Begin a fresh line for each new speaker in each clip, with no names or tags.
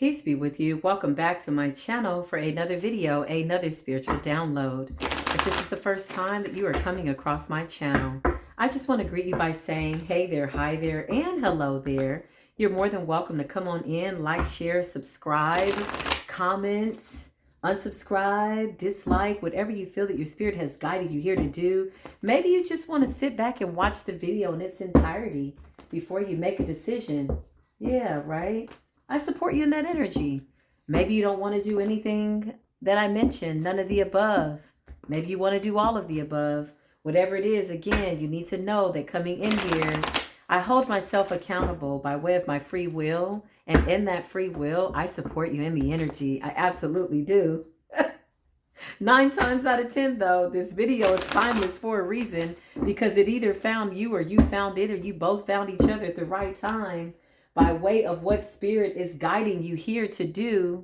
Peace be with you. Welcome back to my channel for another video, another spiritual download. If this is the first time that you are coming across my channel, I just want to greet you by saying, hey there, hi there, and hello there. You're more than welcome to come on in, like, share, subscribe, comment, unsubscribe, dislike, whatever you feel that your spirit has guided you here to do. Maybe you just want to sit back and watch the video in its entirety before you make a decision. Yeah, right? I support you in that energy. Maybe you don't want to do anything that I mentioned, none of the above. Maybe you want to do all of the above. Whatever it is, again, you need to know that coming in here, I hold myself accountable by way of my free will. And in that free will, I support you in the energy. I absolutely do. 9 times out of 10, though, this video is timeless for a reason, because it either found you or you found it, or you both found each other at the right time by way of what spirit is guiding you here to do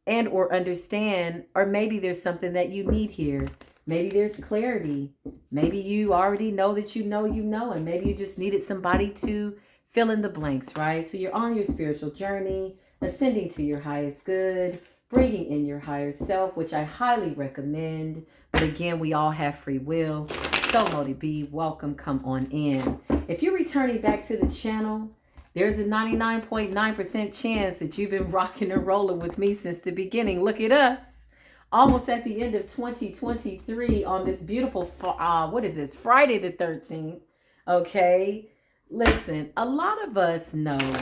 and or understand. Or maybe there's something that you need here. Maybe there's clarity. Maybe you already know that you know, and maybe you just needed somebody to fill in the blanks, right? So you're on your spiritual journey, ascending to your highest good, bringing in your higher self, which I highly recommend. But again, we all have free will. So Modi B, welcome, come on in. If you're returning back to the channel, there's a 99.9% chance that you've been rocking and rolling with me since the beginning. Look at us. Almost at the end of 2023 on this beautiful, what is this? Friday the 13th. Okay. Listen, a lot of us know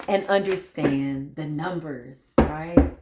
and understand the numbers, right?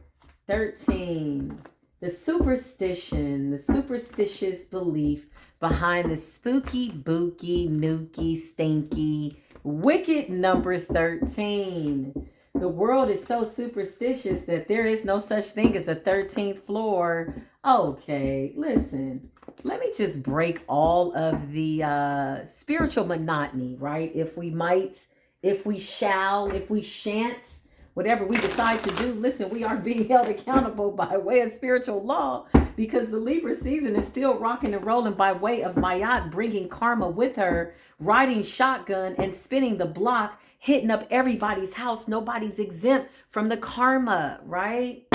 13, the superstition, the superstitious belief behind the spooky, booky, nookie, stinky, wicked number 13. The world is so superstitious that there is no such thing as a 13th floor. Okay, listen, let me just break all of the spiritual monotony, right? If we might, if we shall, if we shan't, whatever we decide to do, listen, we are being held accountable by way of spiritual law, because the Libra season is still rocking and rolling by way of Mayat bringing karma with her, riding shotgun and spinning the block, hitting up everybody's house. Nobody's exempt from the karma, right?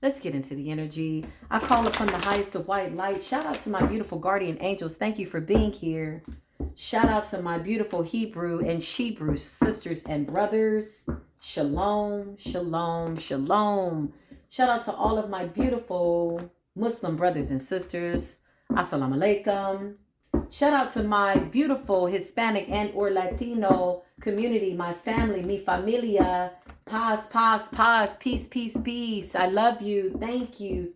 Let's get into the energy. I call upon the highest of white light. Shout out to my beautiful guardian angels. Thank you for being here. Shout out to my beautiful Hebrew and Shebrew sisters and brothers. Shalom, shalom, shalom. Shout out to all of my beautiful Muslim brothers and sisters. Assalamu alaikum. Shout out to my beautiful Hispanic and or Latino community, my family, mi familia. Paz, paz, paz, peace, peace, peace. I love you. Thank you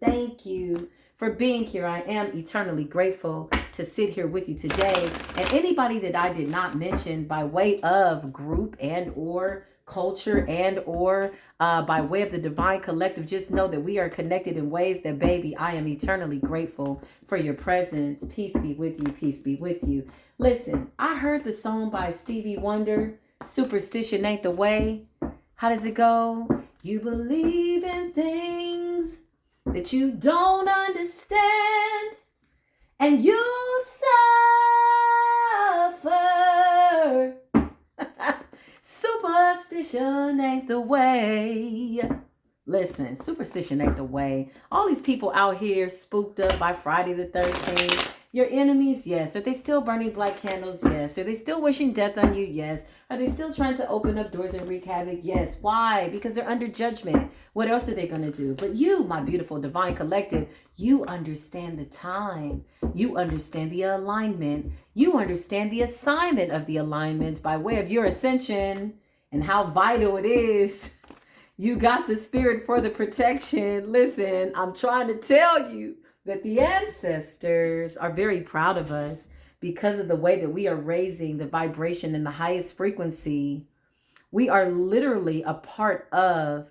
for being here. I am eternally grateful to sit here with you today. And anybody that I did not mention by way of group and or culture and or by way of the divine collective, just know that we are connected in ways that, baby, I am eternally grateful for your presence. Peace be with you. Peace be with you. Listen, I heard the song by Stevie Wonder, Superstition Ain't the Way. How does it go? You believe in things that you don't understand, and you suffer. Superstition ain't the way. Listen, superstition ain't the way. All these people out here spooked up by Friday the 13th. Your enemies, yes. Are they still burning black candles? Yes. Are they still wishing death on you? Yes. Are they still trying to open up doors and wreak havoc? Yes. Why? Because they're under judgment. What else are they going to do? But you, my beautiful divine collective, you understand the time. You understand the alignment. You understand the assignment of the alignment by way of your ascension and how vital it is. You got the spirit for the protection. Listen, I'm trying to tell you that the ancestors are very proud of us because of the way that we are raising the vibration in the highest frequency. We are literally a part of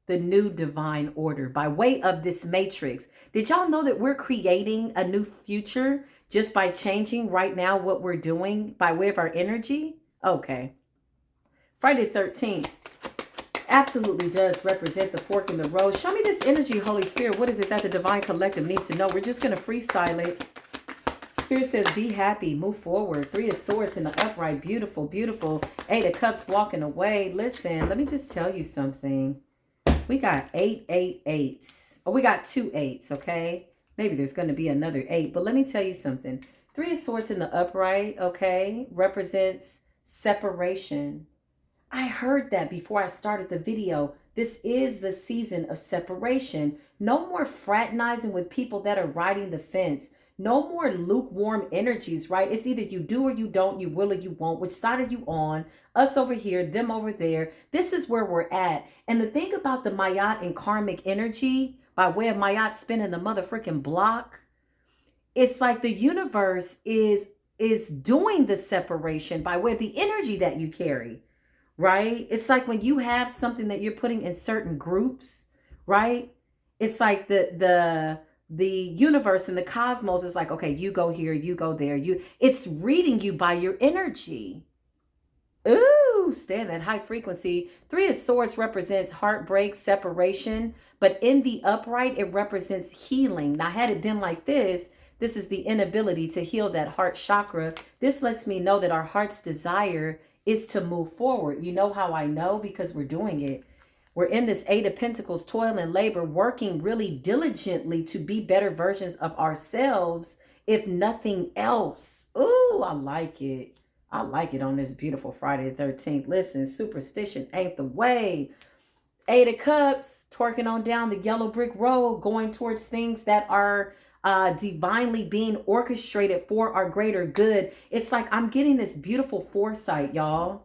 the new divine order by way of this matrix. Did y'all know that we're creating a new future just by changing right now what we're doing by way of our energy? Okay. Friday the 13th absolutely does represent the fork in the road. Show me this energy, Holy Spirit. What is it that the divine collective needs to know? We're just going to freestyle it. Spirit says, be happy, move forward. 3 of Swords in the upright, beautiful, beautiful. 8 of Cups walking away. Listen, let me just tell you something. We got 8 Oh, we got 2 8s, okay? Maybe there's going to be another 8. But let me tell you something. 3 of Swords in the upright, okay, represents separation. I heard that before I started the video. This is the season of separation. No more fraternizing with people that are riding the fence. No more lukewarm energies, right? It's either you do or you don't, you will or you won't. Which side are you on? Us over here, them over there. This is where we're at. And the thing about the Mayat and karmic energy, by way of Mayat spinning the motherfucking block, it's like the universe is doing the separation by way of the energy that you carry, right? It's like when you have something that you're putting in certain groups, right? It's like the universe and the cosmos is like, okay, you go here, you go there. It's reading you by your energy. Ooh, stay in that high frequency. 3 of Swords represents heartbreak, separation, but in the upright, it represents healing. Now, had it been like this is the inability to heal that heart chakra. This lets me know that our heart's desire is to move forward. You know how I know? Because we're doing it. We're in this 8 of Pentacles, toil and labor, working really diligently to be better versions of ourselves, if nothing else. Ooh, I like it. I like it on this beautiful Friday the 13th. Listen, superstition ain't the way. 8 of Cups, twerking on down the yellow brick road, going towards things that are divinely being orchestrated for our greater good. It's like I'm getting this beautiful foresight, y'all.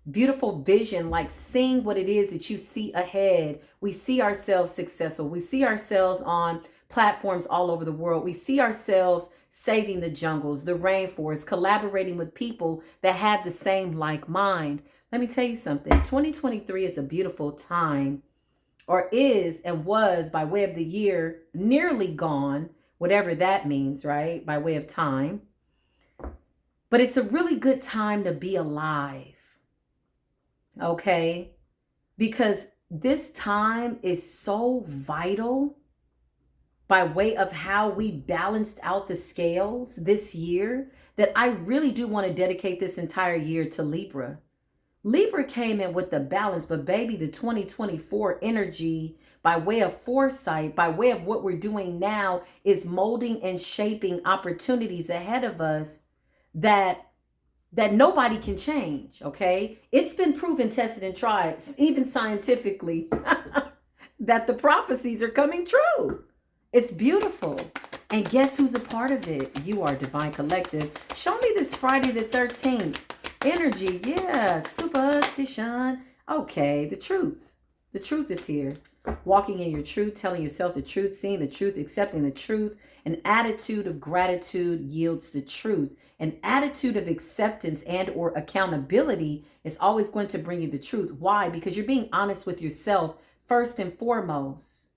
Beautiful vision, like seeing what it is that you see ahead. We see ourselves successful. We see ourselves on platforms all over the world. We see ourselves saving the jungles, the rainforest, collaborating with people that have the same like mind. Let me tell you something. 2023 is a beautiful time, or is and was, by way of the year nearly gone, whatever that means, right? By way of time. But it's a really good time to be alive. Okay? Because this time is so vital by way of how we balanced out the scales this year that I really do want to dedicate this entire year to Libra. Libra came in with the balance, but baby, the 2024 energy by way of foresight, by way of what we're doing now, is molding and shaping opportunities ahead of us that nobody can change, okay? It's been proven, tested, and tried, even scientifically, that the prophecies are coming true. It's beautiful. And guess who's a part of it? You are Divine Collective. Show me this Friday the 13th. Energy, yeah, superstition. Okay, the truth. The truth is here. Walking in your truth, telling yourself the truth, seeing the truth, accepting the truth. An attitude of gratitude yields the truth. An attitude of acceptance and or accountability is always going to bring you the truth. Why? Because you're being honest with yourself first and foremost.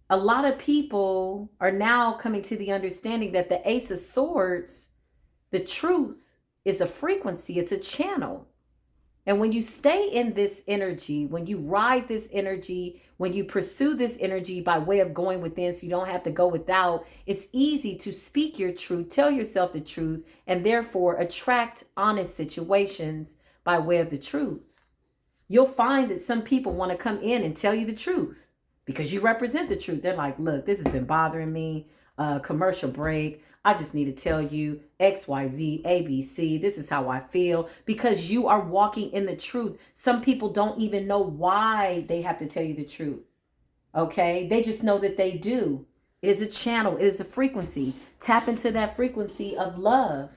A lot of people are now coming to the understanding that the Ace of Swords, the truth, is a frequency. It's a channel. And when you stay in this energy, when you ride this energy, when you pursue this energy by way of going within so you don't have to go without, it's easy to speak your truth, tell yourself the truth, and therefore attract honest situations by way of the truth. You'll find that some people want to come in and tell you the truth because you represent the truth. They're like, look, this has been bothering me. Commercial break. I just need to tell you X, Y, Z, A, B, C. This is how I feel, because you are walking in the truth. Some people don't even know why they have to tell you the truth. Okay. They just know that they do. It is a channel. It is a frequency. Tap into that frequency of love.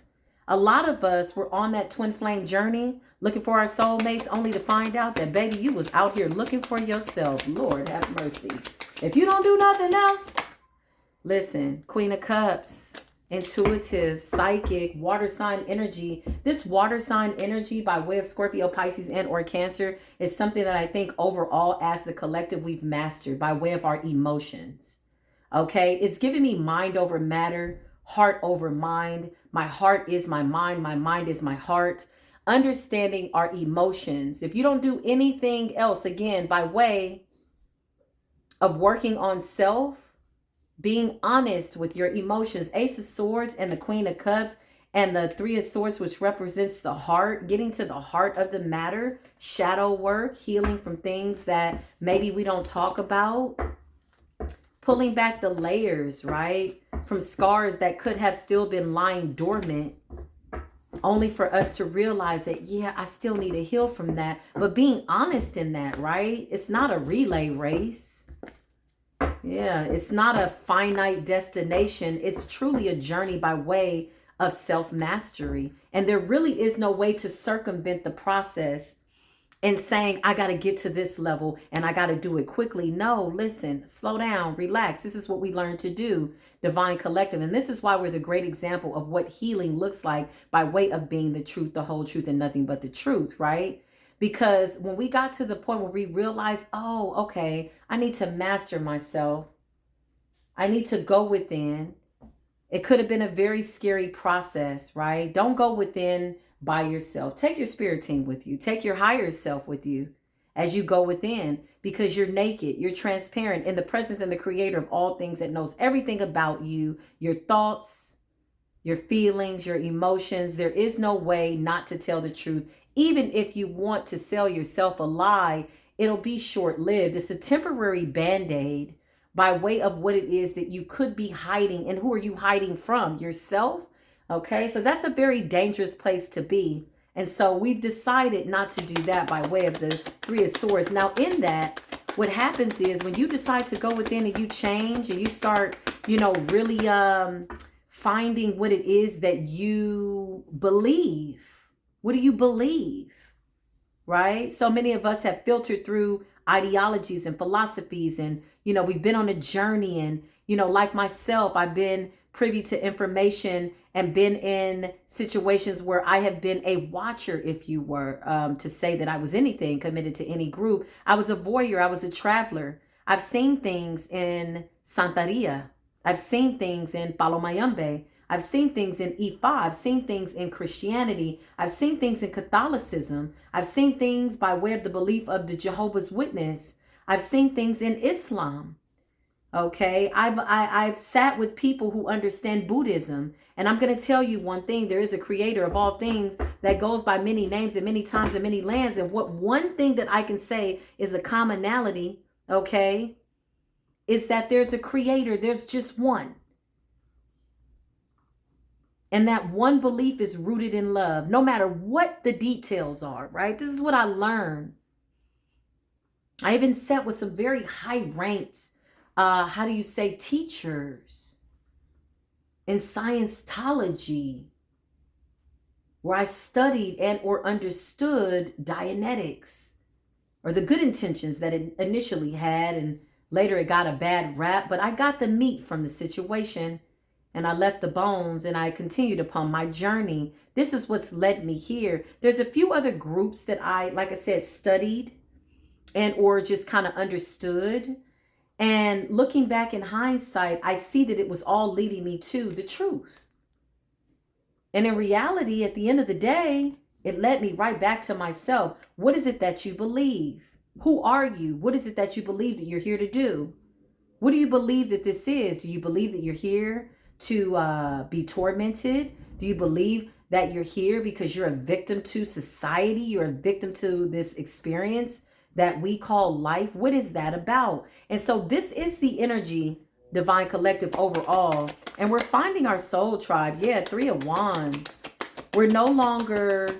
A lot of us were on that twin flame journey looking for our soulmates, only to find out that, baby, you was out here looking for yourself. Lord have mercy. If you don't do nothing else, listen, Queen of Cups, intuitive, psychic, water sign energy. This water sign energy by way of Scorpio, Pisces, and or Cancer is something that I think overall as the collective we've mastered by way of our emotions. Okay, it's giving me mind over matter, heart over mind. My heart is my mind is my heart. Understanding our emotions. If you don't do anything else, again, by way of working on self, being honest with your emotions, Ace of Swords and the Queen of Cups, And the Three of Swords, which represents the heart, getting to the heart of the matter, shadow work, healing from things that maybe we don't talk about, pulling back the layers, right? From scars that could have still been lying dormant, only for us to realize that, yeah, I still need to heal from that. But being honest in that, right? It's not a relay race. Yeah, it's not a finite destination. It's truly a journey by way of self-mastery. And there really is no way to circumvent the process and saying, I got to get to this level and I got to do it quickly. No, listen, slow down, relax. This is what we learn to do, Divine Collective. And this is why we're the great example of what healing looks like by way of being the truth, the whole truth, and nothing but the truth, right? Because when we got to the point where we realized, oh, okay, I need to master myself. I need to go within. It could have been a very scary process, right? Don't go within by yourself. Take your spirit team with you. Take your higher self with you as you go within, because you're naked. You're transparent in the presence and the creator of all things that knows everything about you, your thoughts, your feelings, your emotions. There is no way not to tell the truth. Even if you want to sell yourself a lie, it'll be short-lived. It's a temporary band-aid by way of what it is that you could be hiding. And who are you hiding from? Yourself? Okay, so that's a very dangerous place to be. And so we've decided not to do that by way of the Three of Swords. Now in that, what happens is when you decide to go within and you change and you start, really finding what it is that you believe. What do you believe? Right? So many of us have filtered through ideologies and philosophies, and we've been on a journey, and like myself, I've been privy to information and been in situations where I have been a watcher, if you were to say that I was anything committed to any group. I was a voyeur. I was a traveler. I've seen things in Santeria. I've seen things in Palomayambe. I've seen things in Ifa. I've seen things in Christianity. I've seen things in Catholicism. I've seen things by way of the belief of the Jehovah's Witness. I've seen things in Islam. Okay, I've sat with people who understand Buddhism, and I'm going to tell you one thing: there is a creator of all things that goes by many names and many times and many lands. And what one thing that I can say is a commonality, okay, is that there's a creator. There's just one. And that one belief is rooted in love, no matter what the details are, right? This is what I learned. I even sat with some very high ranks, teachers in Scientology, where I studied and or understood Dianetics, or the good intentions that it initially had, and later it got a bad rap, but I got the meat from the situation. And I left the bones, and I continued upon my journey. This is what's led me here. There's a few other groups that I, like I said, studied and or just kind of understood. And looking back in hindsight, I see that it was all leading me to the truth. And in reality, at the end of the day, it led me right back to myself. What is it that you believe? Who are you? What is it that you believe that you're here to do? What do you believe that this is? Do you believe that you're here to be tormented? Do you believe that you're here because you're a victim to society? You're a victim to this experience that we call life? What is that about? And so this is the energy, Divine Collective, overall. And we're finding our soul tribe. Yeah, Three of Wands. We're no longer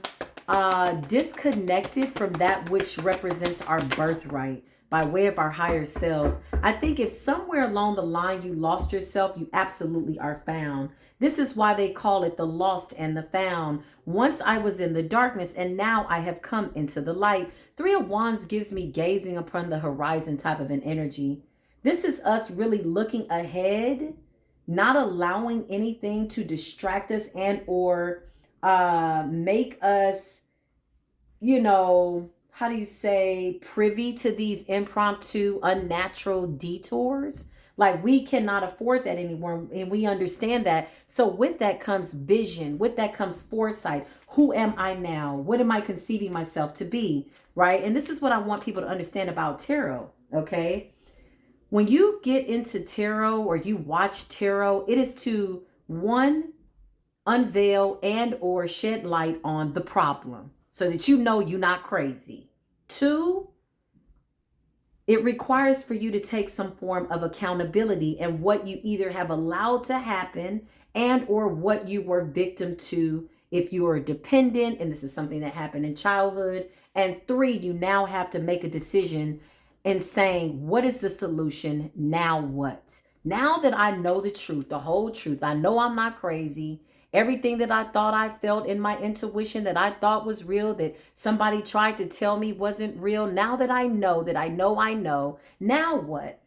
disconnected from that which represents our birthright by way of our higher selves. I think if somewhere along the line you lost yourself, you absolutely are found. This is why they call it the lost and the found. Once I was in the darkness, and now I have come into the light. Three of Wands gives me gazing upon the horizon type of an energy. This is us really looking ahead, not allowing anything to distract us and or make us, privy to these impromptu, unnatural detours. Like, we cannot afford that anymore, and we understand that. So with that comes vision. With that comes foresight. Who am I now? What am I conceiving myself to be, right? And this is what I want people to understand about tarot, okay? When you get into tarot or you watch tarot, it is to, one, unveil and or shed light on the problem so that you know you're not crazy. 2, it requires for you to take some form of accountability and what you either have allowed to happen and or what you were victim to if you are dependent and this is something that happened in childhood. And 3, you now have to make a decision in saying, what is the solution? Now what? Now that I know the truth, the whole truth, I know I'm not crazy. Everything that I thought I felt in my intuition that I thought was real, that somebody tried to tell me wasn't real. Now that I know that I know, now what?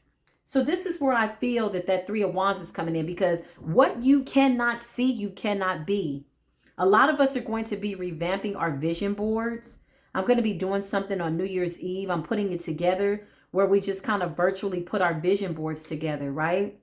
So this is where I feel that 3 of Wands is coming in, because what you cannot see, you cannot be. A lot of us are going to be revamping our vision boards. I'm going to be doing something on New Year's Eve. I'm putting it together where we just kind of virtually put our vision boards together, right?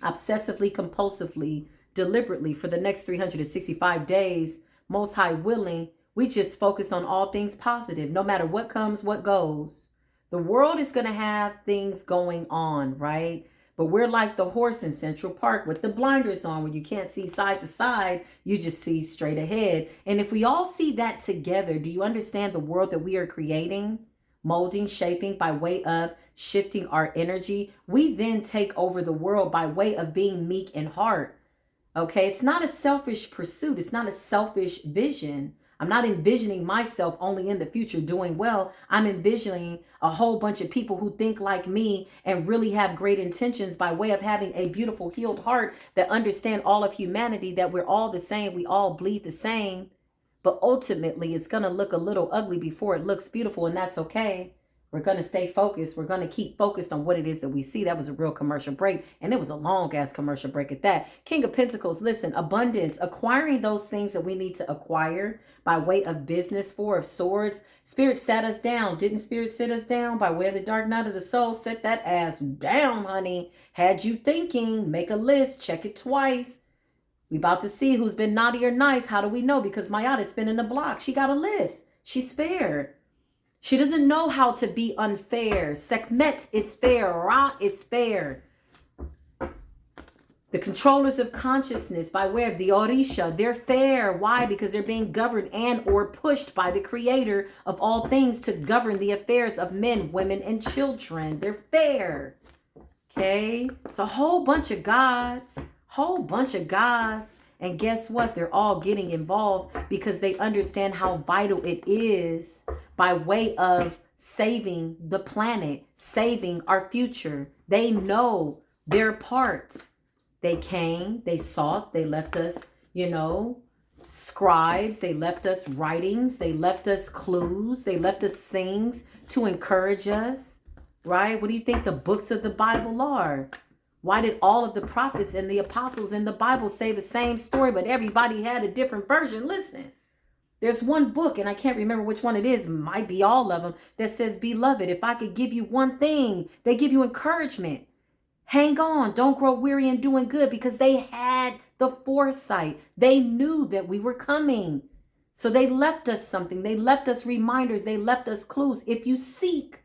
Obsessively, compulsively, deliberately for the next 365 days, most high willing, we just focus on all things positive, no matter what comes, what goes. The world is going to have things going on, right? But we're like the horse in Central Park with the blinders on, where you can't see side to side, you just see straight ahead. And if we all see that together, do you understand the world that we are creating, molding, shaping by way of shifting our energy? We then take over the world by way of being meek in heart. Okay, it's not a selfish pursuit. It's not a selfish vision. I'm not envisioning myself only in the future doing well. I'm envisioning a whole bunch of people who think like me and really have great intentions by way of having a beautiful healed heart that understand all of humanity, that we're all the same. We all bleed the same. But ultimately, it's going to look a little ugly before it looks beautiful, and that's okay. We're going to stay focused. We're going to keep focused on what it is that we see. That was a real commercial break, and it was a long-ass commercial break at that. King of Pentacles, listen, abundance, acquiring those things that we need to acquire by way of business. 4 of Swords, Spirit sat us down. Didn't Spirit sit us down by way of the dark night of the soul? Set that ass down, honey. Had you thinking, make a list, check it twice. We about to see who's been naughty or nice. How do we know? Because Mayada's spinning the block. She got a list. She's fair. She doesn't know how to be unfair. Sekhmet is fair. Ra is fair. The controllers of consciousness by way of the Orisha, they're fair. Why? Because they're being governed and or pushed by the creator of all things to govern the affairs of men, women, and children. They're fair. Okay? It's a whole bunch of gods. Whole bunch of gods. And guess what? They're all getting involved because they understand how vital it is by way of saving the planet, saving our future. They know their parts. They came, they sought, they left us, scribes, they left us writings, they left us clues, they left us things to encourage us, right? What do you think the books of the Bible are? Why did all of the prophets and the apostles in the Bible say the same story, but everybody had a different version? Listen, there's one book, and I can't remember which one it is, might be all of them, that says, beloved, if I could give you one thing, they give you encouragement. Hang on, don't grow weary in doing good, because they had the foresight. They knew that we were coming. So they left us something. They left us reminders. They left us clues. If you seek,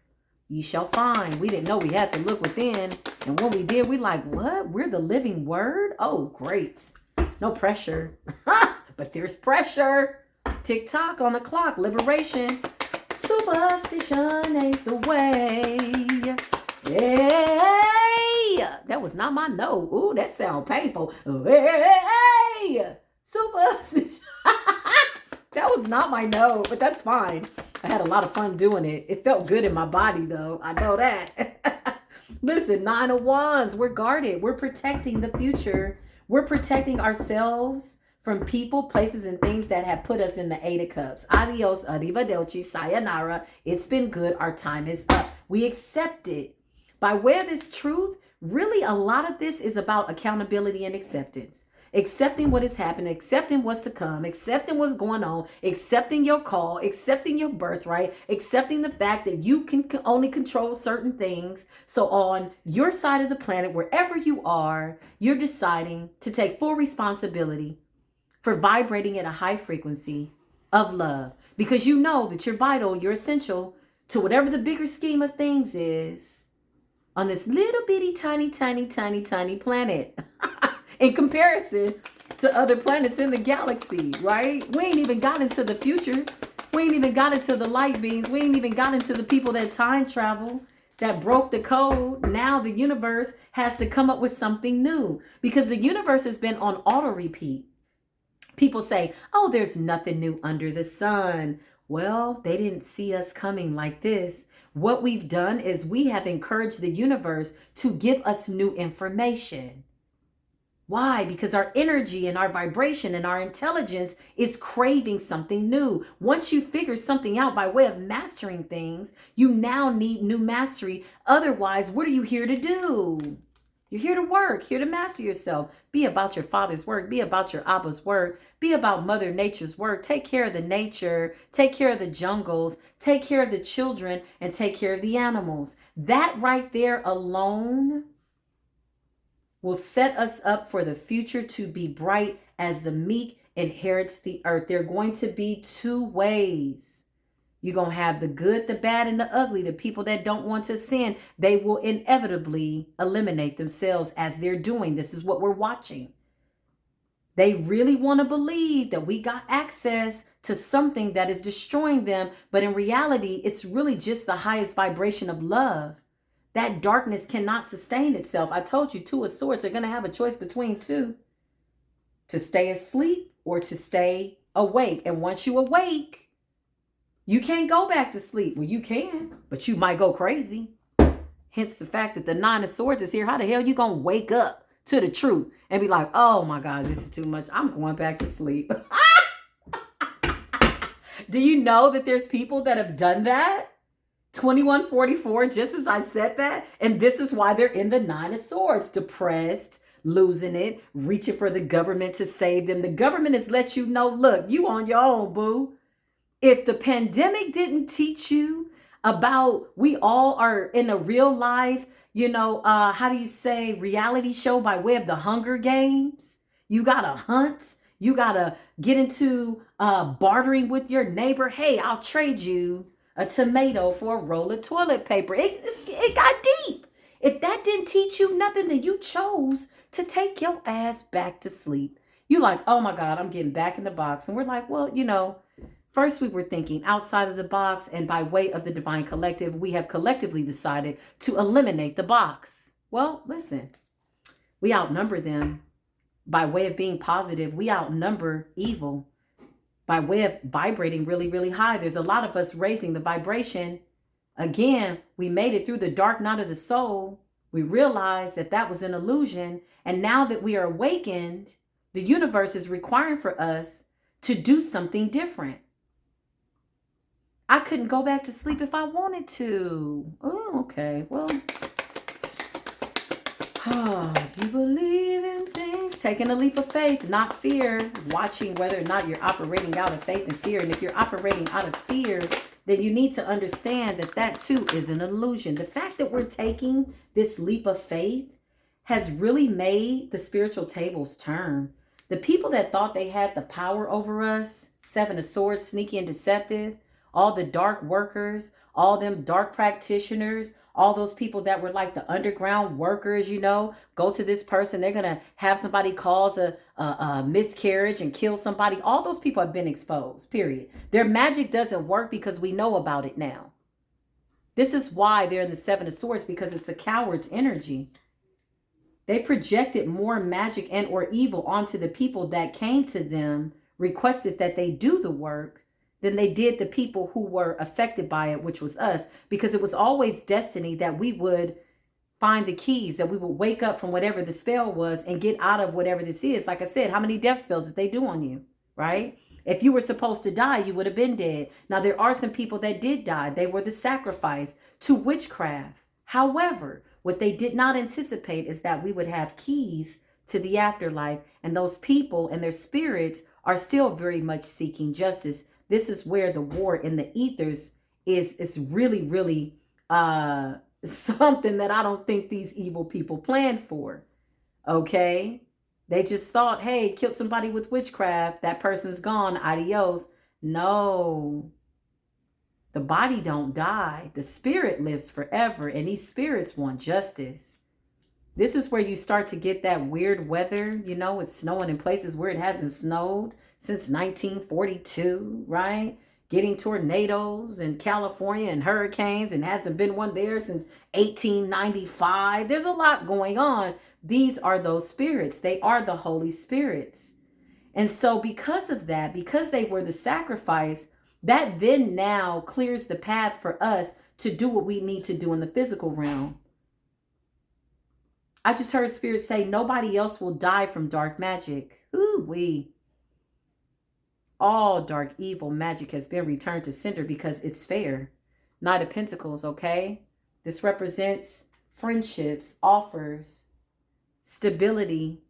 ye shall find. We didn't know we had to look within. And when we did, we like, what? We're the living word? Oh, great. No pressure. But there's pressure. Tick-tock on the clock. Liberation. Superstition ain't the way. Hey, that was not my note. Ooh, that sound painful. Hey, superstition. That was not my note, but that's fine. I had a lot of fun doing it. It felt good in my body, though. I know that. Listen, 9 of Wands. We're guarded. We're protecting the future. We're protecting ourselves from people, places, and things that have put us in the 8 of Cups. Adios, arrivederci, sayonara. It's been good. Our time is up. We accept it. By way of this truth, really a lot of this is about accountability and acceptance. Accepting what has happened, accepting what's to come, accepting what's going on, accepting your call, accepting your birthright, accepting the fact that you can only control certain things. So on your side of the planet, wherever you are, you're deciding to take full responsibility for vibrating at a high frequency of love, because you know that you're vital, you're essential to whatever the bigger scheme of things is on this little bitty, tiny, tiny, tiny, tiny planet. In comparison to other planets in the galaxy, right? We ain't even got into the future. We ain't even got into the light beings. We ain't even got into the people that time travel, that broke the code. Now the universe has to come up with something new because the universe has been on auto repeat. People say, oh, there's nothing new under the sun. Well, they didn't see us coming like this. What we've done is we have encouraged the universe to give us new information. Why? Because our energy and our vibration and our intelligence is craving something new. Once you figure something out by way of mastering things, you now need new mastery. Otherwise, what are you here to do? You're here to work, here to master yourself. Be about your father's work. Be about your Abba's work. Be about Mother Nature's work. Take care of the nature. Take care of the jungles. Take care of the children and take care of the animals. That right there alone will set us up for the future to be bright as the meek inherits the earth. There are going to be two ways. You're going to have the good, the bad, and the ugly. The people that don't want to sin, they will inevitably eliminate themselves as they're doing. This is what we're watching. They really want to believe that we got access to something that is destroying them. But in reality, it's really just the highest vibration of love. That darkness cannot sustain itself. I told you, Two of Swords are going to have a choice between two. To stay asleep or to stay awake. And once you awake, you can't go back to sleep. Well, you can, but you might go crazy. Hence the fact that the Nine of Swords is here. How the hell you going to wake up to the truth and be like, oh my God, this is too much. I'm going back to sleep. Do you know that there's people that have done that? 2144, just as I said that. And this is why they're in the Nine of Swords, depressed, losing it, reaching for the government to save them. The government has let you know, look, you on your own, boo. If the pandemic didn't teach you about we all are in a real life, how do you say, reality show by way of the Hunger Games? You got to hunt. You got to get into bartering with your neighbor. Hey, I'll trade you a tomato for a roll of toilet paper. It got deep. If that didn't teach you nothing, then you chose to take your ass back to sleep. You like, oh my God, I'm getting back in the box. And we're like, well, first we were thinking outside of the box, and by way of the Divine Collective, we have collectively decided to eliminate the box. Well, listen, we outnumber them. By way of being positive, we outnumber evil. By way of vibrating really, really high. There's a lot of us raising the vibration. Again, we made it through the dark night of the soul. We realized that that was an illusion. And now that we are awakened, the universe is requiring for us to do something different. I couldn't go back to sleep if I wanted to. Oh, okay. Well, you believe in things, taking a leap of faith, not fear, watching whether or not you're operating out of faith and fear. And if you're operating out of fear, then you need to understand that that too is an illusion. The fact that we're taking this leap of faith has really made the spiritual tables turn. The people that thought they had the power over us, Seven of Swords, sneaky and deceptive, all the dark workers, all them dark practitioners, all those people that were like the underground workers, go to this person, they're going to have somebody cause a miscarriage and kill somebody. All those people have been exposed, period. Their magic doesn't work because we know about it now. This is why they're in the Seven of Swords, because it's a coward's energy. They projected more magic and or evil onto the people that came to them, requested that they do the work, than they did the people who were affected by it, which was us, because it was always destiny that we would find the keys, that we would wake up from whatever the spell was and get out of whatever this is. Like I said, how many death spells did they do on you, right? If you were supposed to die, you would have been dead. Now, there are some people that did die. They were the sacrifice to witchcraft. However, what they did not anticipate is that we would have keys to the afterlife, and those people and their spirits are still very much seeking justice. This is where the war in the ethers is really, really something that I don't think these evil people planned for. Okay? They just thought, hey, killed somebody with witchcraft. That person's gone. Adios. No. The body don't die. The spirit lives forever. And these spirits want justice. This is where you start to get that weird weather. You know, it's snowing in places where it hasn't snowed since 1942, right? Getting tornadoes in California and hurricanes, and hasn't been one there since 1895. There's a lot going on. These are those spirits. They are the Holy Spirits. And so because of that, because they were the sacrifice, that then now clears the path for us to do what we need to do in the physical realm. I just heard Spirit say nobody else will die from dark magic. Ooh-wee. All dark, evil magic has been returned to sender because it's fair. Knight of Pentacles, okay? This represents friendships, offers, stability,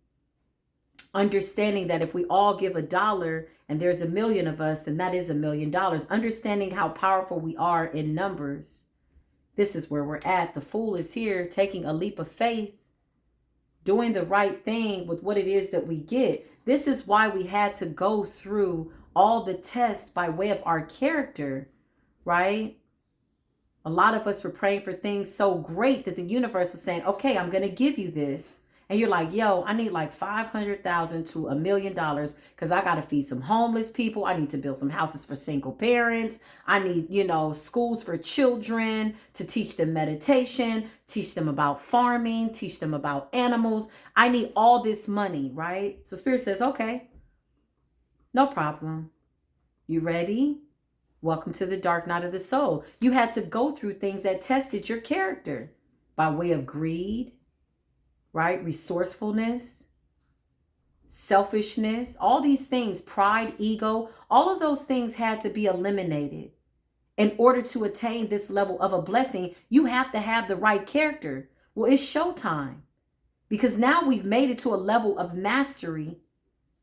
understanding that if we all give $1 and there's 1 million of us, then that is $1 million. Understanding how powerful we are in numbers. This is where we're at. The Fool is here taking a leap of faith, doing the right thing with what it is that we get. This is why we had to go through all the tests by way of our character, right? A lot of us were praying for things so great that the universe was saying, okay, I'm going to give you this. And you're like, yo, I need like 500,000 to $1 million because I got to feed some homeless people. I need to build some houses for single parents. I need, schools for children to teach them meditation, teach them about farming, teach them about animals. I need all this money, right? So Spirit says, okay, no problem. You ready? Welcome to the dark night of the soul. You had to go through things that tested your character by way of greed, right? Resourcefulness, selfishness, all these things, pride, ego, all of those things had to be eliminated. In order to attain this level of a blessing, you have to have the right character. Well, it's showtime because now we've made it to a level of mastery.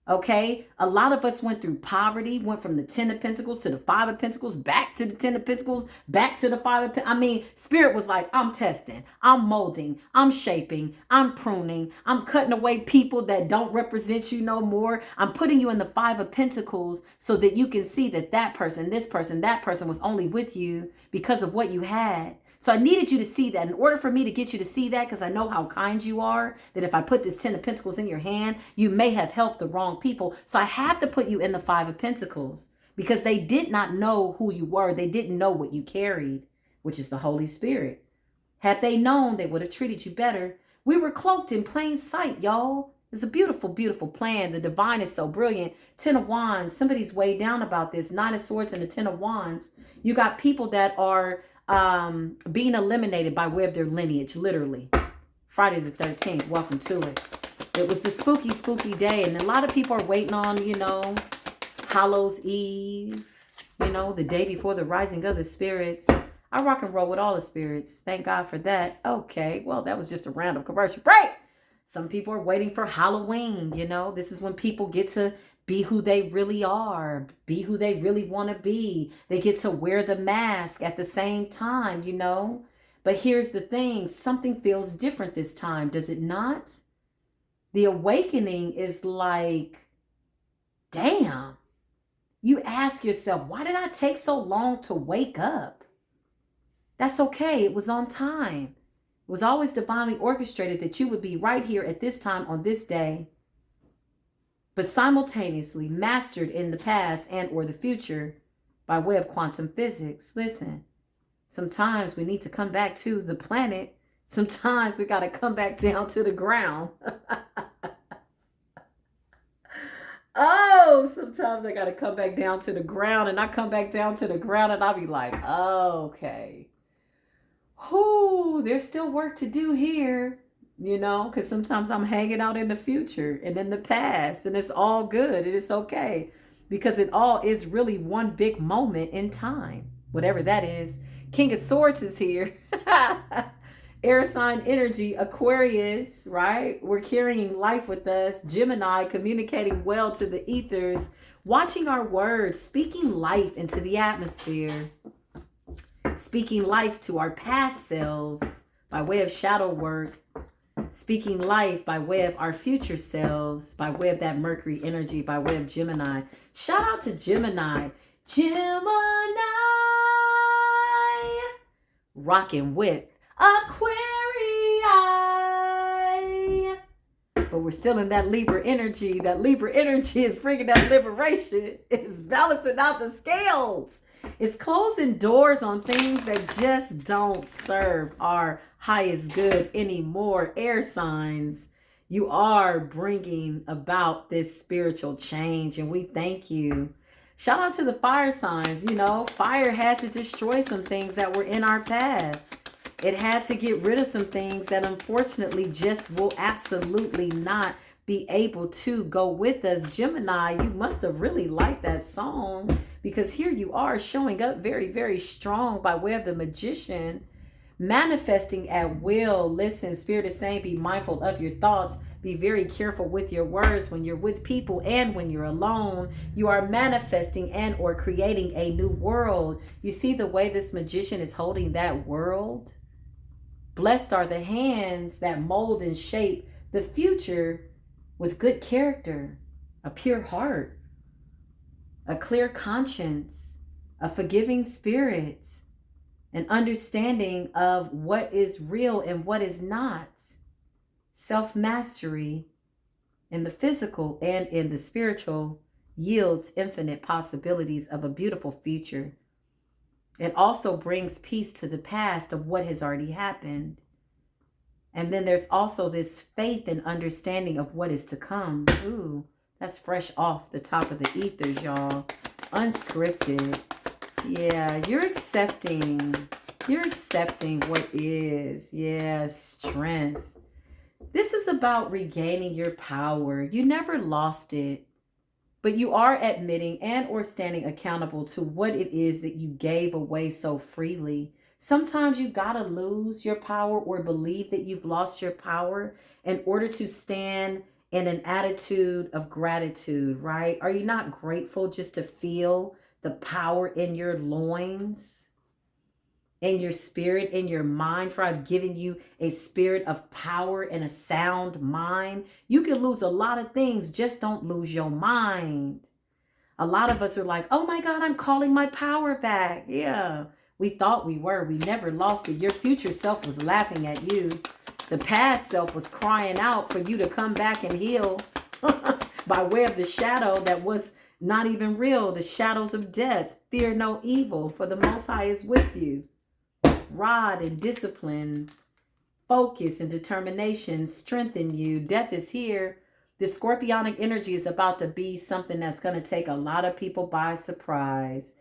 Okay, a lot of us went through poverty, went from the 10 of Pentacles to the 5 of Pentacles, back to the 10 of Pentacles, back to the 5 of Pentacles. Spirit was like, I'm testing, I'm molding, I'm shaping, I'm pruning, I'm cutting away people that don't represent you no more. I'm putting you in the 5 of Pentacles so that you can see that that person, this person, that person was only with you because of what you had. So I needed you to see that. In order for me to get you to see that, because I know how kind you are, that if I put this 10 of Pentacles in your hand, you may have helped the wrong people. So I have to put you in the 5 of Pentacles because they did not know who you were. They didn't know what you carried, which is the Holy Spirit. Had they known, they would have treated you better. We were cloaked in plain sight, y'all. It's a beautiful, beautiful plan. The divine is so brilliant. 10 of Wands. Somebody's way down about this. 9 of Swords and the 10 of Wands. You got people that are being eliminated by way of their lineage, literally. Friday the 13th, welcome to it. It was the spooky, spooky day, and a lot of people are waiting on, Hallows Eve, the day before the rising of the spirits. I rock and roll with all the spirits. Thank God for that. Okay, well, that was just a random commercial break. Some people are waiting for Halloween, This is when people get to be who they really are, be who they really want to be. They get to wear the mask at the same time, But here's the thing, something feels different this time, does it not? The awakening is like, damn. You ask yourself, why did I take so long to wake up? That's okay, it was on time. It was always divinely orchestrated that you would be right here at this time on this day, but simultaneously mastered in the past and or the future by way of quantum physics. Listen, sometimes we need to come back to the planet. Sometimes we got to come back down to the ground. Sometimes I got to come back down to the ground, and I come back down to the ground and I'll be like, okay. There's still work to do here. Because sometimes I'm hanging out in the future and in the past, and it's all good. It is okay because it all is really one big moment in time, whatever that is. King of Swords is here. Air sign energy, Aquarius, right? We're carrying life with us. Gemini, communicating well to the ethers, watching our words, speaking life into the atmosphere, speaking life to our past selves by way of shadow work, speaking life by way of our future selves, by way of that Mercury energy, by way of Gemini. Shout out to Gemini. Gemini, rocking with Aquarius. but we're still in that Libra energy. That Libra energy is bringing that liberation. It's balancing out the scales. It's closing doors on things that just don't serve our highest good anymore. Air signs, you are bringing about this spiritual change, and we thank you. Shout out to the fire signs. You know, fire had to destroy some things that were in our path. It had to get rid of some things that unfortunately just will absolutely not be able to go with us. Gemini, you must have really liked that song, because here you are showing up very, very strong by way of the Magician, manifesting at will. Listen, Spirit is saying be mindful of your thoughts. Be very careful with your words when you're with people and when you're alone. You are manifesting and or creating a new world. You see the way this Magician is holding that world? Blessed are the hands that mold and shape the future with good character, a pure heart, a clear conscience, a forgiving spirit, an understanding of what is real and what is not, self-mastery in the physical and in the spiritual yields infinite possibilities of a beautiful future. It also brings peace to the past of what has already happened. And then there's also this faith and understanding of what is to come. Ooh, that's fresh off the top of the ethers, y'all. Unscripted. Yeah, you're accepting. You're accepting what is. Yeah, strength. This is about regaining your power. You never lost it, but you are admitting and or standing accountable to what it is that you gave away so freely. Sometimes you gotta lose your power or believe that you've lost your power in order to stand in an attitude of gratitude, right? Are you not grateful just to feel the power in your loins, in your spirit, in your mind? For I've given you a spirit of power and a sound mind. You can lose a lot of things, just don't lose your mind. A lot of us are like, oh my God, I'm calling my power back. Yeah, we thought we were. We never lost it. Your future self was laughing at you. The past self was crying out for you to come back and heal by way of the shadow that was not even real. The shadows of death. Fear no evil, for the Most High is with you. Rod and discipline, focus and determination strengthen you. Death is here. The scorpionic energy is about to be something that's going to take a lot of people by surprise.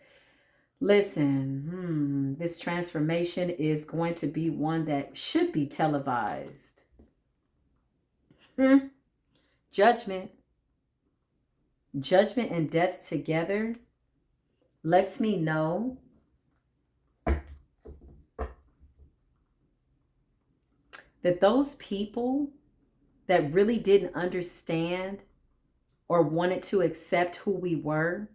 Listen, this transformation is going to be one that should be televised. Judgment. Judgment and death together lets me know that those people that really didn't understand or wanted to accept who we were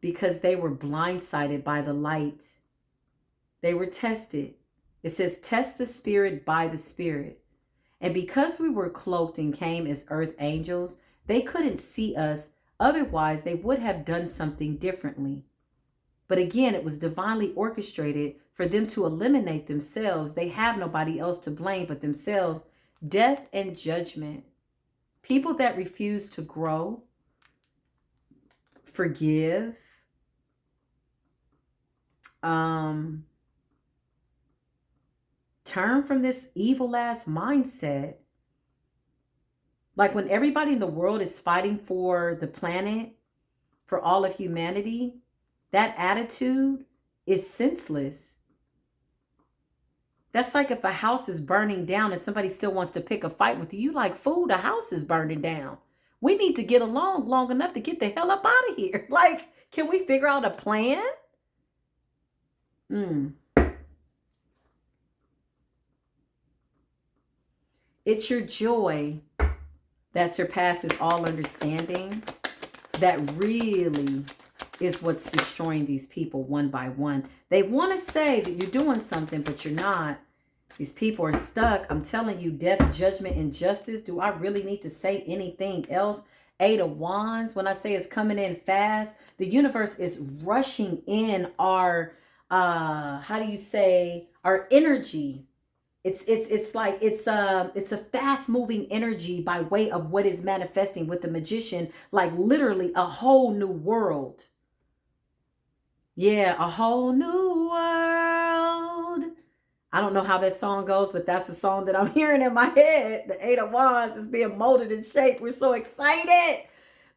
because they were blindsided by the light, they were tested. It says, test the spirit by the spirit. And because we were cloaked and came as earth angels, they couldn't see us. Otherwise, they would have done something differently. But again, it was divinely orchestrated for them to eliminate themselves. They have nobody else to blame but themselves. Death and judgment. People that refuse to grow, forgive, turn from this evil ass mindset. Like when everybody in the world is fighting for the planet, for all of humanity, that attitude is senseless. That's like if a house is burning down and somebody still wants to pick a fight with you. You like, fool, the house is burning down. We need to get along long enough to get the hell up out of here. Like, can we figure out a plan? It's your joy that surpasses all understanding that really is what's destroying these people one by one. They want to say that you're doing something, but you're not. These people are stuck. I'm telling you, death, judgment, and justice. Do I really need to say anything else? Eight of Wands, when I say it's coming in fast, the universe is rushing in our, our energy It's a fast moving energy by way of what is manifesting with the magician, like literally a whole new world. Yeah, a whole new world. I don't know how that song goes, but that's the song that I'm hearing in my head. The Eight of Wands is being molded and shaped. We're so excited.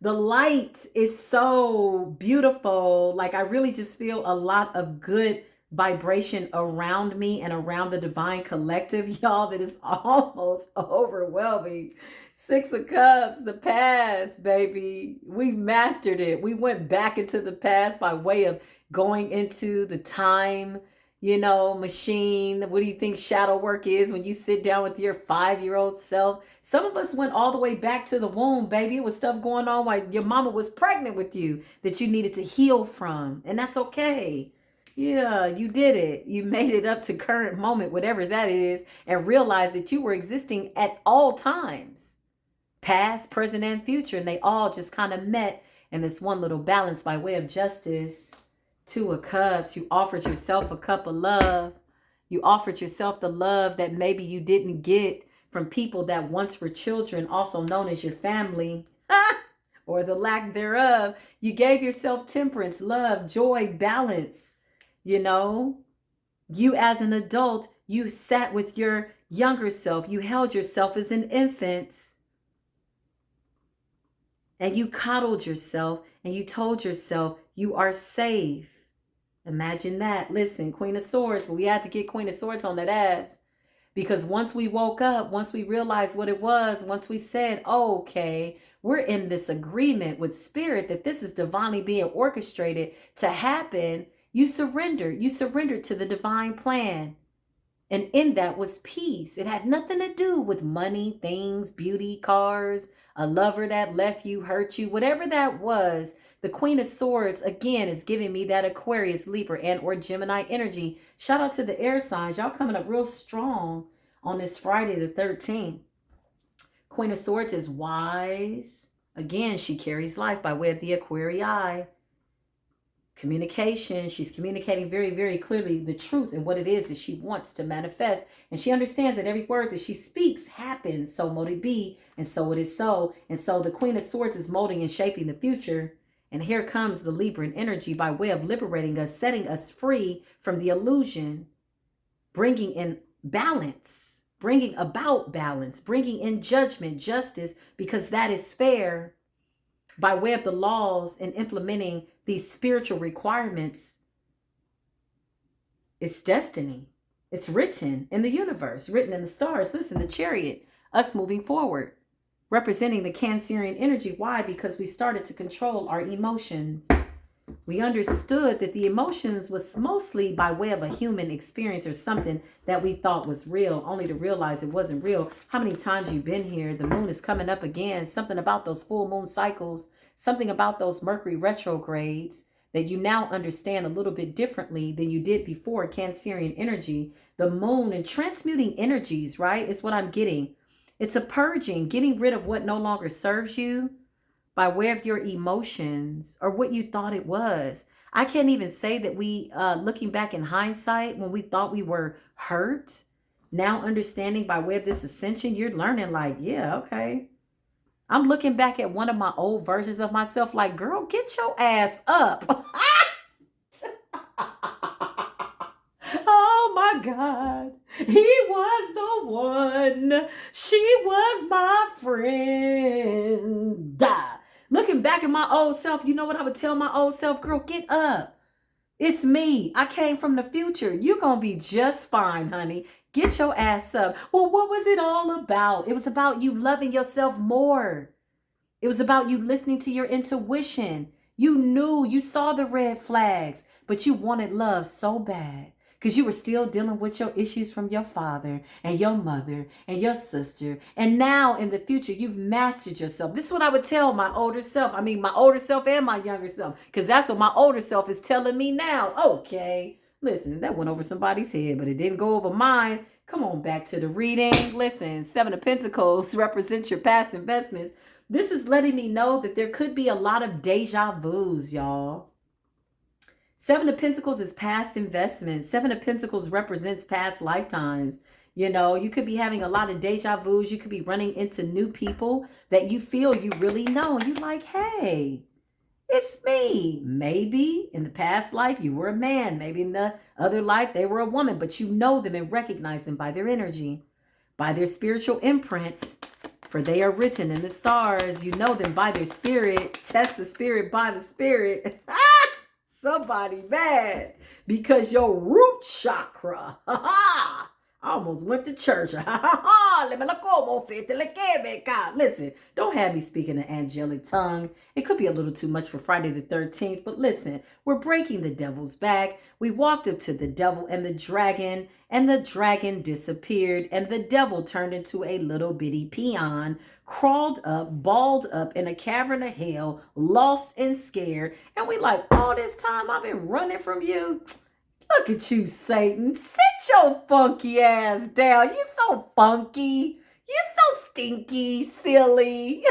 The light is so beautiful. Like, I really just feel a lot of good vibration around me and around the divine collective, y'all, that is almost overwhelming. Six of Cups, the past, baby. We've mastered it. We went back into the past by way of going into the time, machine. What do you think shadow work is when you sit down with your 5-year-old self? Some of us went all the way back to the womb, baby. It was stuff going on while your mama was pregnant with you that you needed to heal from. And that's okay. Yeah, you did it. You made it up to current moment, whatever that is, and realized that you were existing at all times, past, present, and future. And they all just kind of met in this one little balance by way of justice. Two of Cups. You offered yourself a cup of love. You offered yourself the love that maybe you didn't get from people that once were children, also known as your family, or the lack thereof. You gave yourself temperance, love, joy, balance. You as an adult, you sat with your younger self. You held yourself as an infant. And you coddled yourself and you told yourself you are safe. Imagine that. Listen, Queen of Swords, but we had to get Queen of Swords on that ass. Because once we woke up, once we realized what it was, once we said, oh, okay, we're in this agreement with spirit that this is divinely being orchestrated to happen, you surrendered. You surrendered to the divine plan. And in that was peace. It had nothing to do with money, things, beauty, cars, a lover that left you, hurt you, whatever that was. The Queen of Swords, again, is giving me that Aquarius, Libra, and or Gemini energy. Shout out to the air signs. Y'all coming up real strong on this Friday the 13th. Queen of Swords is wise. Again, she carries life by way of the Aquarii. Communication. She's communicating very, very clearly the truth and what it is that she wants to manifest. And she understands that every word that she speaks happens. So mote it be, and so it is so. And so the Queen of Swords is molding and shaping the future. And here comes the Libran energy by way of liberating us, setting us free from the illusion, bringing in balance, bringing about balance, bringing in judgment, justice, because that is fair, by way of the laws and implementing these spiritual requirements. It's destiny. It's written in the universe, written in the stars. Listen, the Chariot, us moving forward, representing the Cancerian energy. Why? Because we started to control our emotions. We understood that the emotions was mostly by way of a human experience or something that we thought was real, only to realize it wasn't real. How many times you've been here? The moon is coming up again. Something about those full moon cycles, something about those Mercury retrogrades that you now understand a little bit differently than you did before. Cancerian energy, the moon, and transmuting energies, right? Is what I'm getting. It's a purging, getting rid of what no longer serves you by way of your emotions or what you thought it was. I can't even say that we, looking back in hindsight, when we thought we were hurt, now understanding by way of this ascension, you're learning like, yeah, okay. I'm looking back at one of my old versions of myself like, girl, get your ass up. Oh my God. He was the one. She was my friend. Looking back at my old self, you know what I would tell my old self? Girl, get up. It's me. I came from the future. You're going to be just fine, honey. Get your ass up. Well, what was it all about? It was about you loving yourself more. It was about you listening to your intuition. You knew, you saw the red flags, but you wanted love so bad. Because you were still dealing with your issues from your father and your mother and your sister. And now in the future, you've mastered yourself. This is what I would tell my older self. I mean, my older self and my younger self. Because that's what my older self is telling me now. Okay, listen, that went over somebody's head, but it didn't go over mine. Come on back to the reading. Listen, Seven of Pentacles represents your past investments. This is letting me know that there could be a lot of deja vus, y'all. Seven of Pentacles is past investments. Seven of Pentacles represents past lifetimes. You know, you could be having a lot of deja vus. You could be running into new people that you feel you really know. And you're like, hey, it's me. Maybe in the past life you were a man. Maybe in the other life they were a woman. But you know them and recognize them by their energy, by their spiritual imprints. For they are written in the stars. You know them by their spirit. Test the spirit by the spirit. Somebody mad because your root chakra. I almost went to church. Listen, don't have me speaking an angelic tongue. It could be a little too much for Friday the 13th, but listen, we're breaking the devil's back. We walked up to the devil and the dragon disappeared, and the devil turned into a little bitty peon, crawled up, balled up in a cavern of hell, lost and scared. And we like, all this time I've been running from you. Look at you, Satan. Sit your funky ass down. You so funky. You so stinky, silly.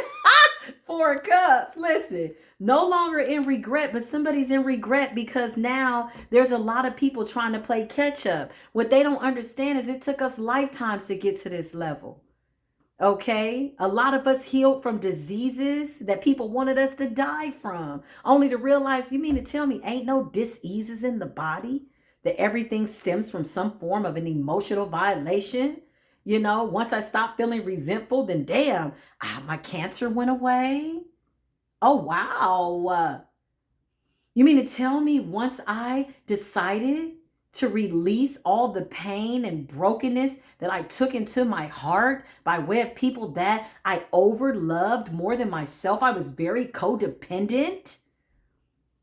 4 cups. Listen, no longer in regret, but somebody's in regret because now there's a lot of people trying to play catch up. What they don't understand is it took us lifetimes to get to this level. Okay, a lot of us healed from diseases that people wanted us to die from, only to realize, you mean to tell me ain't no diseases in the body? That everything stems from some form of an emotional violation? You know, once I stopped feeling resentful, then damn, my cancer went away. Oh, wow. You mean to tell me once I decided to release all the pain and brokenness that I took into my heart by way of people that I overloved more than myself, I was very codependent,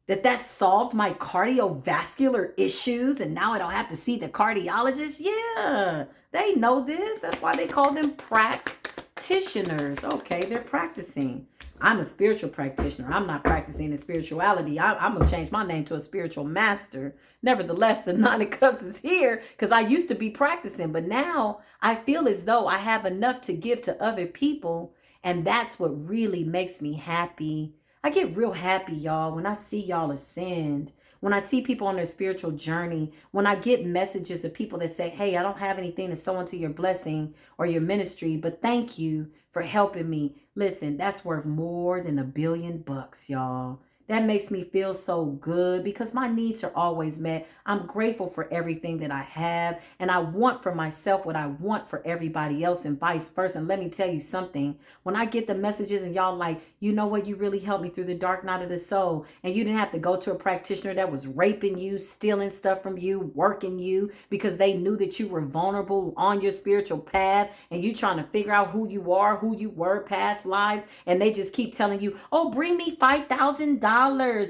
that solved my cardiovascular issues, and now I don't have to see the cardiologist? Yeah, they know this. That's why they call them practitioners. Okay, they're practicing. I'm a spiritual practitioner. I'm not practicing in spirituality. I'm going to change my name to a spiritual master. Nevertheless, the 9 of Cups is here because I used to be practicing, but now I feel as though I have enough to give to other people, and that's what really makes me happy. I get real happy, y'all, when I see y'all ascend, when I see people on their spiritual journey, when I get messages of people that say, hey, I don't have anything to sow into your blessing or your ministry, but thank you for helping me. Listen, that's worth more than $1 billion, y'all. That makes me feel so good because my needs are always met. I'm grateful for everything that I have, and I want for myself what I want for everybody else and vice versa. And let me tell you something. When I get the messages and y'all like, you know what, you really helped me through the dark night of the soul, and you didn't have to go to a practitioner that was raping you, stealing stuff from you, working you because they knew that you were vulnerable on your spiritual path, and you trying to figure out who you are, who you were, past lives, and they just keep telling you, oh, bring me $5,000.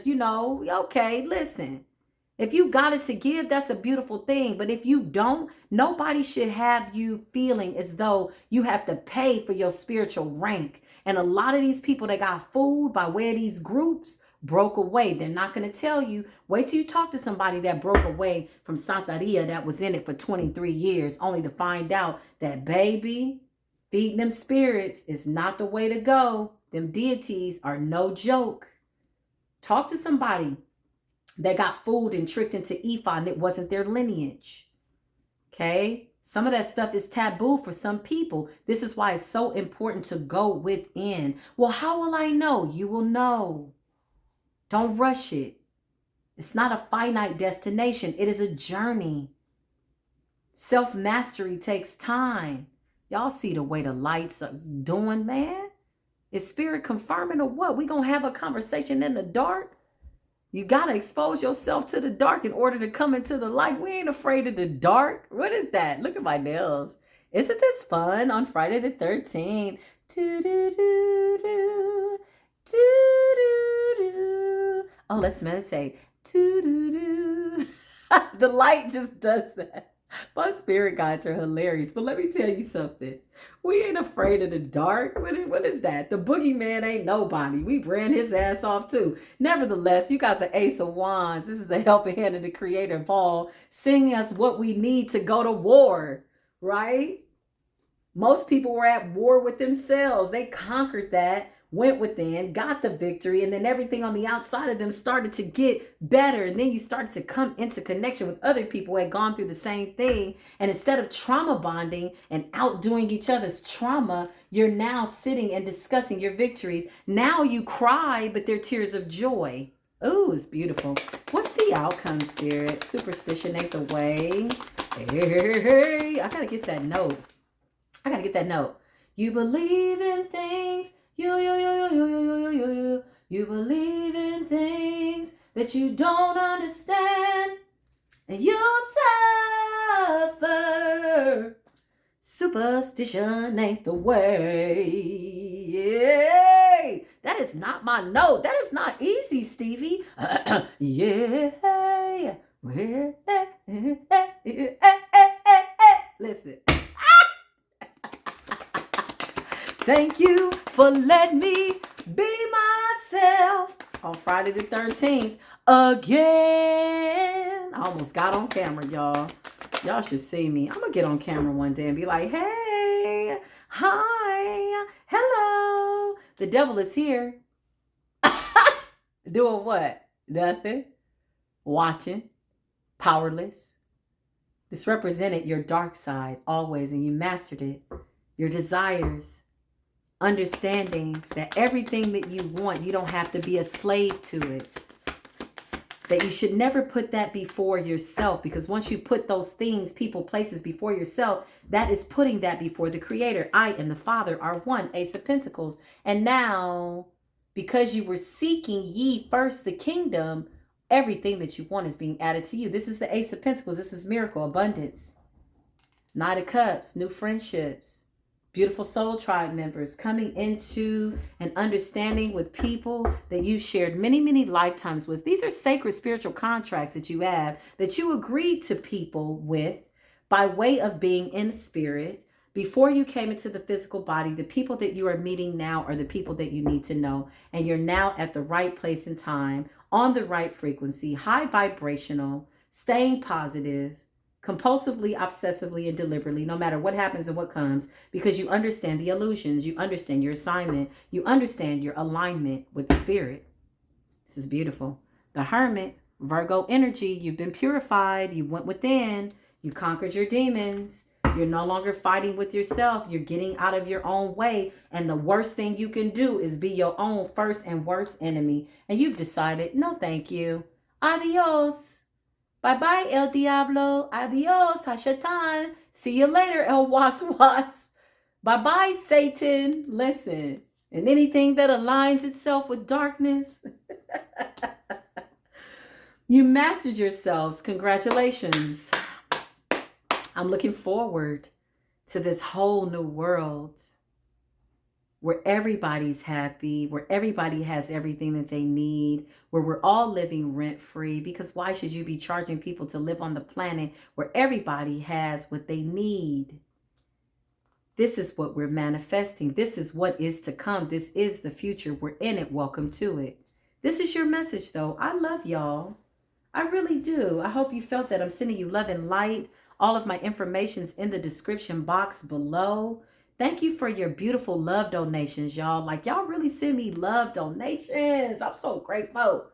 You know, okay, listen. If you got it to give, that's a beautiful thing. But if you don't, nobody should have you feeling as though you have to pay for your spiritual rank. And a lot of these people that got fooled by way of these groups broke away. They're not going to tell you. Wait till you talk to somebody that broke away from Santeria that was in it for 23 years, only to find out that, baby, feeding them spirits is not the way to go. Them deities are no joke. Talk to somebody that got fooled and tricked into Ifa and it wasn't their lineage. Okay? Some of that stuff is taboo for some people. This is why it's so important to go within. Well, how will I know? You will know. Don't rush it. It's not a finite destination. It is a journey. Self-mastery takes time. Y'all see the way the lights are doing, man? Is spirit confirming or what? We gonna have a conversation in the dark? You gotta expose yourself to the dark in order to come into the light. We ain't afraid of the dark. What is that? Look at my nails. Isn't this fun on Friday the 13th? Do-do-do-do. Do-do-do. Oh, let's meditate. Do-do-do. The light just does that. My spirit guides are hilarious. But let me tell you something. We ain't afraid of the dark. What is that? The boogeyman ain't nobody. We ran his ass off too. Nevertheless, you got the Ace of Wands. This is the helping hand of the Creator, Paul, singing us what we need to go to war, right? Most people were at war with themselves. They conquered that went within, got the victory, and then everything on the outside of them started to get better. And then you started to come into connection with other people who had gone through the same thing. And instead of trauma bonding and outdoing each other's trauma, you're now sitting and discussing your victories. Now you cry, but they're tears of joy. Oh, it's beautiful. What's the outcome, Spirit? Superstition ain't the way. Hey, I gotta get that note. You believe in things. You believe in things that you don't understand, and you'll suffer. Superstition ain't the way. Yay! That is not my note. That is not easy, Stevie. Yeah. Listen. Thank you for letting me be myself on Friday the 13th again. I almost got on camera, y'all. Y'all should see me. I'm going to get on camera one day and be like, hey, hi, hello. The devil is here. Doing what? Nothing. Watching. Powerless. This represented your dark side always, and you mastered it. Your desires. Understanding that everything that you want, you don't have to be a slave to it. That you should never put that before yourself, because once you put those things, people, places before yourself, that is putting that before the Creator. I and the Father are one. Ace of Pentacles. And now, because you were seeking ye first the kingdom, everything that you want is being added to you. This is the Ace of Pentacles. This is miracle, abundance. Knight of Cups, new friendships. Beautiful soul tribe members coming into an understanding with people that you shared many, many lifetimes with. These are sacred spiritual contracts that you have, that you agreed to people with by way of being in spirit. Before you came into the physical body, the people that you are meeting now are the people that you need to know. And you're now at the right place and time, on the right frequency, high vibrational, staying positive, compulsively, obsessively, and deliberately, no matter what happens and what comes, because you understand the illusions, you understand your assignment, you understand your alignment with the spirit. This is beautiful. The Hermit, Virgo energy, you've been purified, you went within, you conquered your demons, you're no longer fighting with yourself, you're getting out of your own way, and the worst thing you can do is be your own first and worst enemy, and you've decided, no thank you, adios. Bye-bye, El Diablo. Adios, Hashatan. See you later, El Wasp. Bye-bye, Satan. Listen, and anything that aligns itself with darkness, you mastered yourselves. Congratulations. I'm looking forward to this whole new world where everybody's happy, where everybody has everything that they need, where we're all living rent-free, because why should you be charging people to live on the planet where everybody has what they need? This is what we're manifesting. This is what is to come. This is the future. We're in it. Welcome to it. This is your message, though. I love y'all. I really do. I hope you felt that. I'm sending you love and light. All of my information's in the description box below. Thank you for your beautiful love donations, y'all. Like, y'all really send me love donations. I'm so grateful.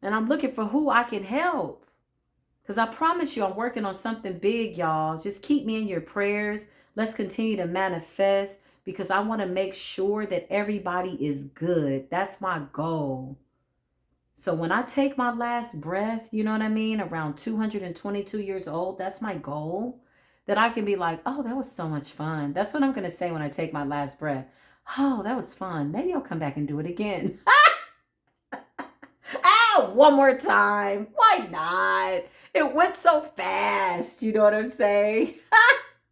And I'm looking for who I can help. Because I promise you, I'm working on something big, y'all. Just keep me in your prayers. Let's continue to manifest, because I want to make sure that everybody is good. That's my goal. So when I take my last breath, you know what I mean, around 222 years old, that's my goal. That I can be like, oh, that was so much fun. That's what I'm going to say when I take my last breath. Oh, that was fun. Maybe I'll come back and do it again. One more time. Why not? It went so fast. You know what I'm saying?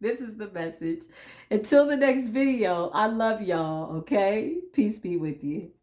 This is the message. Until the next video, I love y'all, okay? Peace be with you.